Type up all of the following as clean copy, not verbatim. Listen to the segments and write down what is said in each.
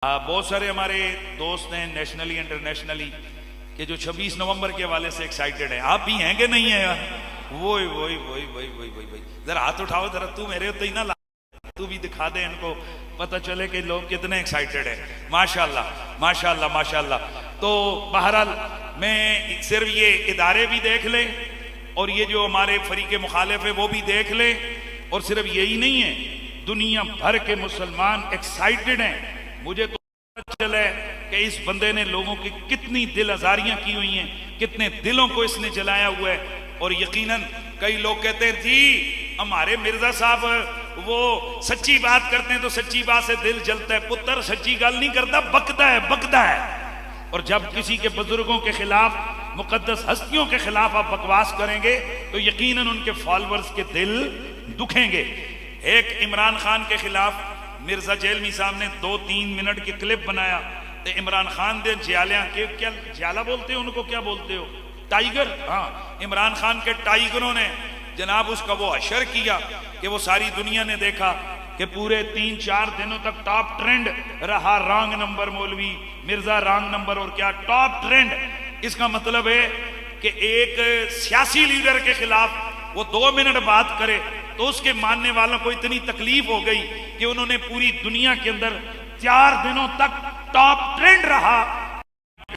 बहुत सारे हमारे दोस्त हैं नेशनली इंटरनेशनली कि जो 26 नवंबर के हवाले से एक्साइटेड हैं। आप भी हैं कि नहीं है यार? वही वही वही वही वही वही वही जरा हाथ उठाओ, जरा तू मेरे होते ही ना ला, तू भी दिखा दे, इनको पता चले कि लोग कितने एक्साइटेड हैं। माशाल्लाह माशाल्लाह माशाल्लाह। तो बहरहाल मैं सिर्फ ये इदारे भी देख ले और ये जो हमारे फरीके मुखालिफ है वो भी देख ले, और सिर्फ यही नहीं है, दुनिया भर के मुसलमान एक्साइटेड हैं। मुझे तो पता चला है कि इस बंदे ने लोगों की कितनी दिल आजारियां की हुई हैं, कितने दिलों को इसने जलाया हुआ है। और यकीनन कई लोग कहते हैं जी हमारे मिर्जा साहब वो सच्ची बात करते हैं तो सच्ची बात से दिल जलता है। पुत्र सच्ची गल नहीं करता, बकदा है बकदा है। और जब किसी के बुजुर्गों के खिलाफ, मुकद्दस हस्तियों के खिलाफ आप बकवास करेंगे तो यकीनन उनके फॉलोअर्स के दिल दुखेंगे। एक इमरान खान के खिलाफ मिर्जा जेलमी साहब ने 2-3 मिनट की क्लिप बनाया तो इमरान खान दे ज्यालियां के, क्या ज्याला बोलते हो उनको, क्या बोलते हो, टाइगर, हाँ, इमरान खान के टाइगरों ने जनाब उसका वो हशर किया कि वो सारी दुनिया ने देखा कि पूरे 3-4 दिनों तक टॉप ट्रेंड रहा रॉन्ग नंबर मौलवी मिर्जा, रॉन्ग नंबर, और क्या टॉप ट्रेंड। इसका मतलब है कि एक सियासी लीडर के खिलाफ वो 2 मिनट बात करे तो उसके मानने वालों को इतनी तकलीफ हो गई कि उन्होंने पूरी दुनिया के अंदर 4 दिनों तक टॉप ट्रेंड रहा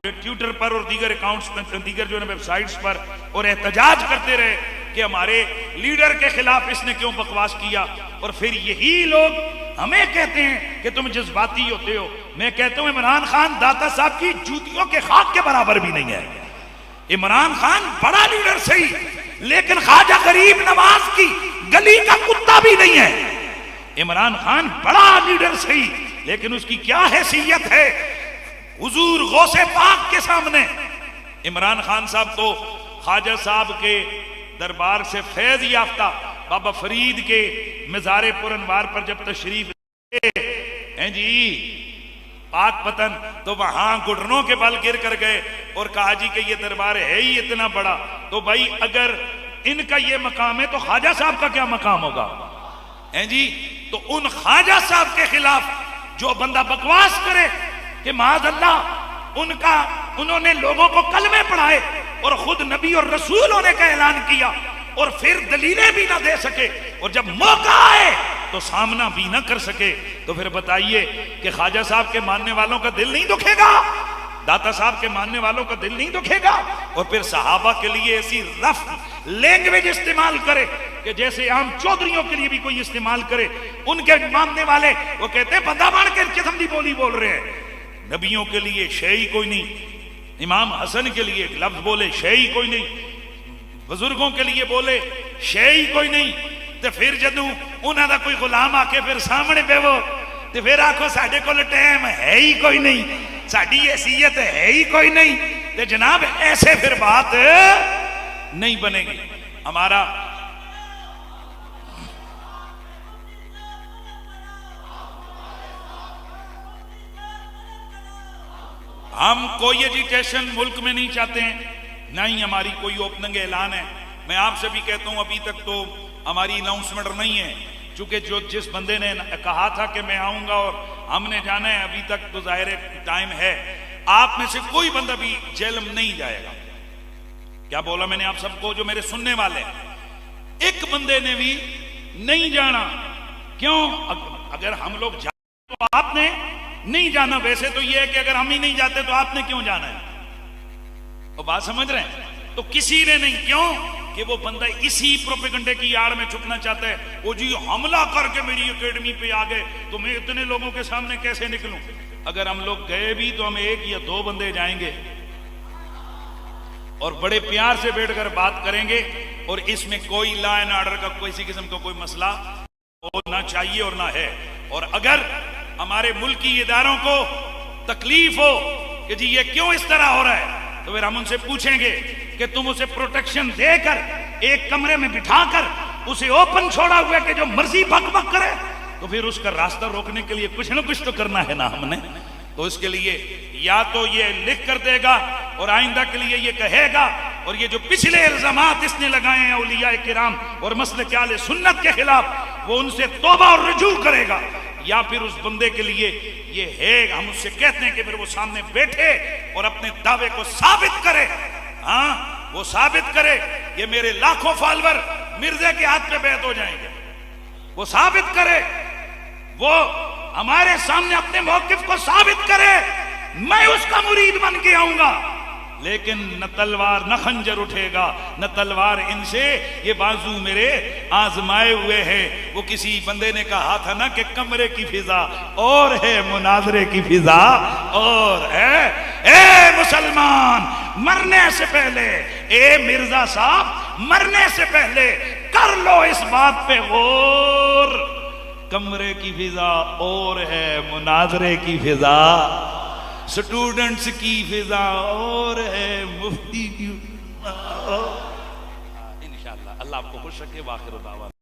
ट्विटर पर और दीगर अकाउंट्स पर, दीगर जो है वेबसाइट्स पर, और एहतजाज करते रहे कि हमारे लीडर के खिलाफ इसने क्यों बकवास किया। और फिर यही लोग हमें कहते हैं कि तुम जज्बाती होते हो। मैं कहता हूं इमरान खान दाता साहब की जूतियों के खाक के बराबर भी नहीं है। इमरान खान बड़ा लीडर सही, लेकिन ख्वाजा गरीब नवाज की गली का कुत्ता भी नहीं है। इमरान खान बड़ा लीडर सही, लेकिन उसकी क्या हैसियत है हुजूर गौसे पाक के सामने। इमरान खान साहब तो ख्वाजा साहब के दरबार से फैज याफ्ता बाबा फरीद के मज़ारे पुरनवार पर जब तशरीफ हैं जी पाक पतन, तो वहां घुटनों के बल गिर कर गए और कहा जी कि ये दरबार है ही इतना बड़ा, तो भाई अगर इनका ये मकाम है तो ख्वाजा साहब का क्या मकाम होगा, हैं जी। तो उन ख्वाजा साहब के खिलाफ जो बंदा बकवास करे कि माज़अल्लाह उन्होंने लोगों को कलमे पढ़ाए और खुद नबी और रसूल होने का ऐलान किया और फिर दलीलें भी ना दे सके, और जब मौका आए तो सामना भी ना कर सके, तो फिर बताइए कि ख्वाजा साहब के मानने वालों का दिल नहीं दुखेगा, दाता साहब के मानने वालों का दिल नहीं दुखेगा। और फिर सहाबा के लिए ऐसी रफ लैंग्वेज इस्तेमाल करे कि जैसे आम चौधरियों के लिए भी कोई इस्तेमाल करे। उनके मानने वाले वो कहते हैं बंदा मार के किस्म की बोली बोल रहे हैं। नबियों के लिए शेई कोई नहीं, इमाम हसन के लिए एक लफ्ज बोले शेई कोई नहीं, बुजुर्गों के लिए बोले शेई कोई नहीं, तो फिर जदों उन्हों का कोई गुलाम आके फिर सामने बेवो तो फिर आखो साढ़े को टाइम है ही कोई नहीं, साड़ी हैसियत है ही कोई नहीं, तो जनाब ऐसे फिर बात नहीं बनेगी। हमारा हम कोई एजिटेशन मुल्क में नहीं चाहते हैं, ना ही हमारी कोई ओपनिंग ऐलान है। मैं आपसे भी कहता हूं अभी तक तो हमारी अनाउंसमेंट नहीं है, चूंकि जो जिस बंदे ने कहा था कि मैं आऊंगा और हमने जाना है, अभी तक तो जाहिर टाइम है। आप में से कोई बंदा भी जेल में नहीं जाएगा। क्या बोला मैंने आप सबको, जो मेरे सुनने वाले हैं, एक बंदे ने भी नहीं जाना। क्यों? अगर हम लोग जाते तो आपने नहीं जाना। वैसे तो यह है कि अगर हम ही नहीं जाते तो आपने क्यों जाना है, तो बात समझ रहे हैं। तो किसी ने नहीं, क्यों कि वो बंदा इसी प्रोपेगेंडे की आड़ में छुपना चाहता है। वो जी हमला करके मेरी एकेडमी पे आ गए तो मैं इतने लोगों के सामने कैसे निकलूं। अगर हम लोग गए भी तो हम 1 या 2 बंदे जाएंगे और बड़े प्यार से बैठकर बात करेंगे, और इसमें कोई लॉ एंड ऑर्डर का किसी किस्म का कोई मसला होना चाहिए और ना है। और अगर हमारे मुल्की इदारों को तकलीफ हो कि जी ये क्यों इस तरह हो रहा है, तो फिर हम उनसे पूछेंगे कि तुम उसे प्रोटेक्शन देकर एक कमरे में बिठाकर उसे ओपन छोड़ा हुआ कि जो मर्जी बक बक करे, तो फिर उसका रास्ता रोकने के लिए कुछ ना कुछ तो करना है ना हमने। तो इसके लिए या तो ये लिख कर देगा और आइंदा के लिए ये कहेगा, और ये जो पिछले इल्जामात इसने लगाए हैं औलिया किराम और मसलक आले सुन्नत के खिलाफ, वो उनसे तौबा और रुजू करेगा। या फिर उस बंदे के लिए ये है, हम उससे कहते हैं कि फिर वो सामने बैठे और अपने दावे को साबित करे। हाँ, वो साबित करे ये मेरे लाखों फॉलोअर मिर्जा के हाथ पे बैत हो जाएंगे, वो साबित करे, वो हमारे सामने अपने मौकिफ को साबित करे, मैं उसका मुरीद बन के आऊंगा। लेकिन न तलवार न खंजर उठेगा, न तलवार इनसे, ये बाजू मेरे आजमाए हुए हैं। वो किसी बंदे ने कहा था ना कि कमरे की फिजा और है मुनाजरे की फिजा और है। ए मुसलमान, मरने से पहले, ए मिर्जा साहब, मरने से पहले कर लो इस बात पे गौर, कमरे की फिजा और है मुनाजरे की फिजा, स्टूडेंट्स की फिजा और है मुफ्ती की। इंशाअल्लाह अल्लाह आपको खुश रखे। वाखिर दावा।